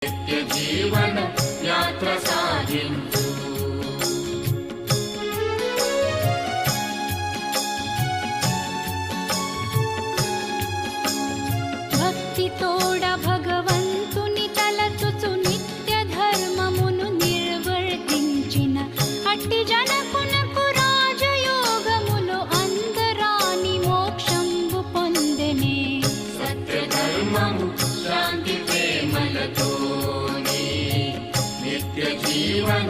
నిత్య జీవన యాత్ర సాగించు. భక్తితోడ భగవంతుని తలచుచు నిత్య ధర్మమును నిర్వర్తించిన అట్టి జనకునకు రాజయోగములో అందరాని మోక్షంబు పొందెనే. సత్య ధర్మము శాంతి ప్రేమలతోని నిత్య జీవన